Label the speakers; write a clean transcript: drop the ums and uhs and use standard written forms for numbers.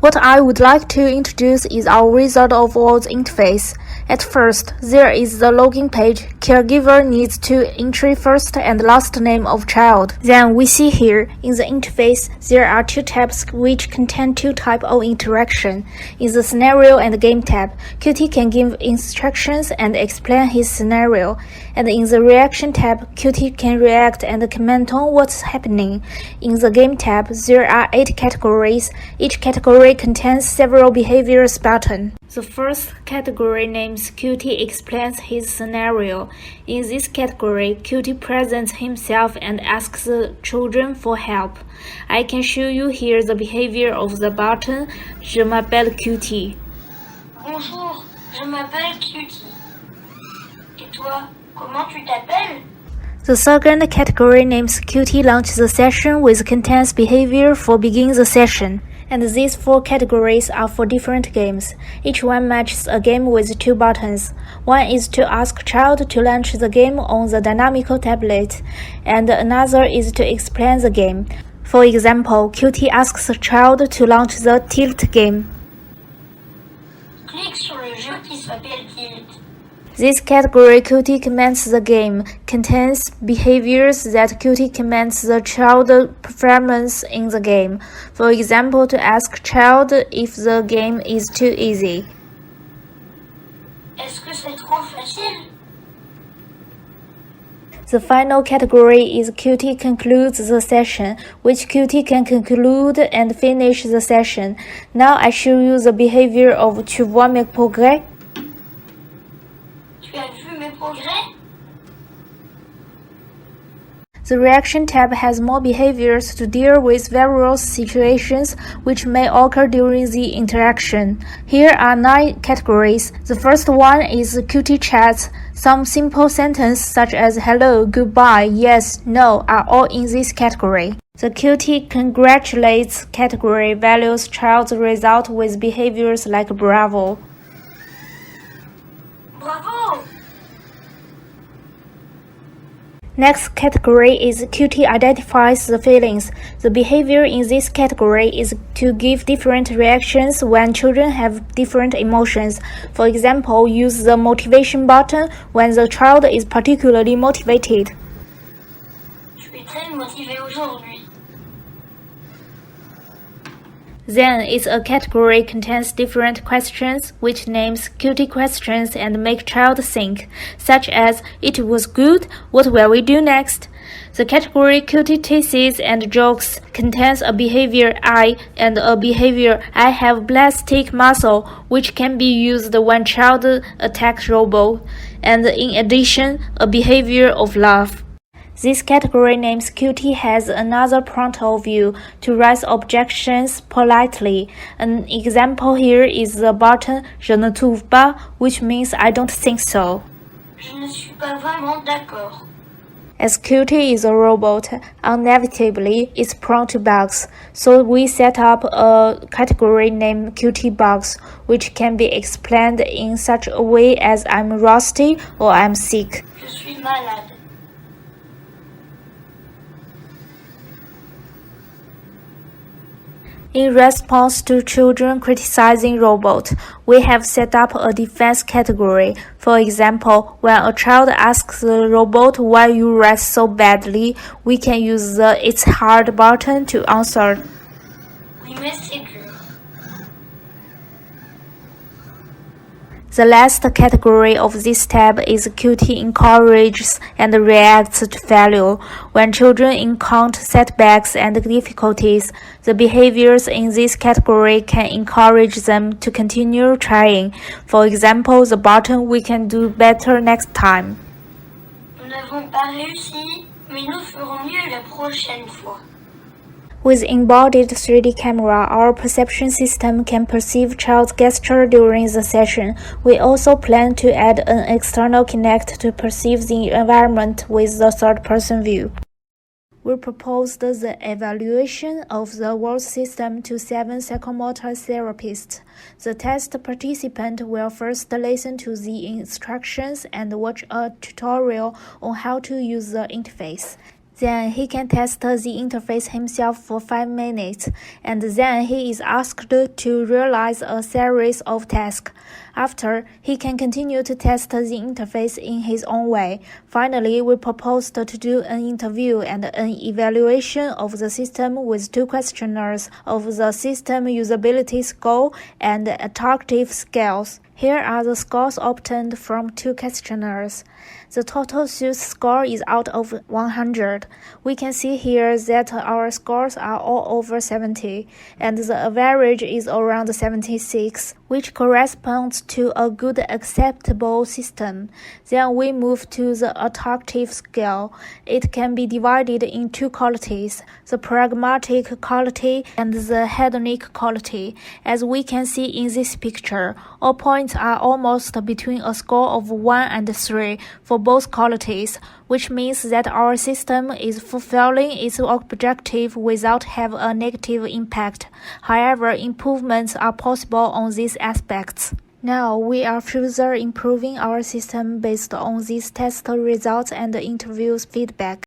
Speaker 1: What I would like to introduce is our Wizard of WoZ interface. At first, there is the login page. Caregiver needs to enter first and last name of child. Then we see here, in the interface, there are two tabs which contain two types of interaction. In the Scenario and Game tab, QT can give instructions and explain his scenario. And in the Reaction tab, QT can react and comment on what's happening. In the Game tab, there are 8 categories. Each category contains several behaviors buttons. The first category names QT explains his scenario. In this category, QT presents himself and asks the children for help. I can show you here the behavior of the button Je m'appelle QT.
Speaker 2: Bonjour, je m'appelle QT. Et toi, comment tu t'appelles?
Speaker 1: The second category names QT launch the session with contains behavior for begin the session. And these 4 categories are for different games. Each one matches a game with 2 buttons. One is to ask child to launch the game on the dynamical tablet, and another is to explain the game. For example, QT asks the child to launch the Tilt game.
Speaker 2: Clique sur le jeu qui s'appelle Tilt.
Speaker 1: This category QT commands the game contains behaviors that QT commands the child performance in the game. For example, to ask child if the game is too easy.
Speaker 2: Est-ce que c'est trop facile?
Speaker 1: The final category is QT concludes the session, which QT can conclude and finish the session. Now I show you the behavior of Tu vois mes progrès.
Speaker 2: Tu as vu mes progrès?
Speaker 1: The Reaction tab has more behaviors to deal with various situations which may occur during the interaction. Here are 9 categories. The first one is QT chats. Some simple sentences such as hello, goodbye, yes, no are all in this category. The QT congratulates category values child's result with behaviors like bravo.
Speaker 2: Bravo!
Speaker 1: Next category is QT identifies the feelings. The behavior in this category is to give different reactions when children have different emotions. For example, use the motivation button when the child is particularly motivated.
Speaker 2: Je suis très motivé aujourd'hui.
Speaker 1: Then it's a category contains different questions which names QT questions and make child think, such as it was good, what will we do next? The category QT teases and jokes contains a behavior I and a behavior I have plastic muscle which can be used when child attacks robot, and in addition a behavior of love. This category names QT has another point of view to raise objections politely. An example here is the button Je ne trouve pas, which means I don't think so.
Speaker 2: Je ne suis pas vraiment d'accord.
Speaker 1: As QT is a robot, inevitably it's prone to bugs, so we set up a category named QT bugs, which can be explained in such a way as I'm rusty or I'm sick.
Speaker 2: Je suis malade.
Speaker 1: In response to children criticizing robots, we have set up a defense category. For example, when a child asks the robot why you write so badly, we can use the It's hard button to answer.
Speaker 2: Oui, mais c'est dur.
Speaker 1: The last category of this tab is QT encourages and reacts to failure. When children encounter setbacks and difficulties, the behaviors in this category can encourage them to continue trying. For example, the button we can do better next time.
Speaker 2: Nous n'avons pas réussi, mais nous ferons mieux la prochaine fois.
Speaker 1: With embodied 3D camera, our perception system can perceive child's gesture during the session. We also plan to add an external Kinect to perceive the environment with the third-person view. We proposed the evaluation of the WoZ system to 7 psychomotor therapists. The test participant will first listen to the instructions and watch a tutorial on how to use the interface. Then he can test the interface himself for 5 minutes, and then he is asked to realize a series of tasks. After, he can continue to test the interface in his own way. Finally, we proposed to do an interview and an evaluation of the system with 2 questionnaires of the system usability score and attractive scales. Here are the scores obtained from 2 questionnaires. The total SUSE score is out of 100. We can see here that our scores are all over 70, and the average is around 76, which corresponds to a good acceptable system. Then we move to the attractive scale. It can be divided in 2 qualities, the pragmatic quality and the hedonic quality. As we can see in this picture, all points are almost between a score of 1 and 3 for both qualities, which means that our system is fulfilling its objective without having a negative impact. However, improvements are possible on these aspects. Now, we are further improving our system based on these test results and interviews feedback.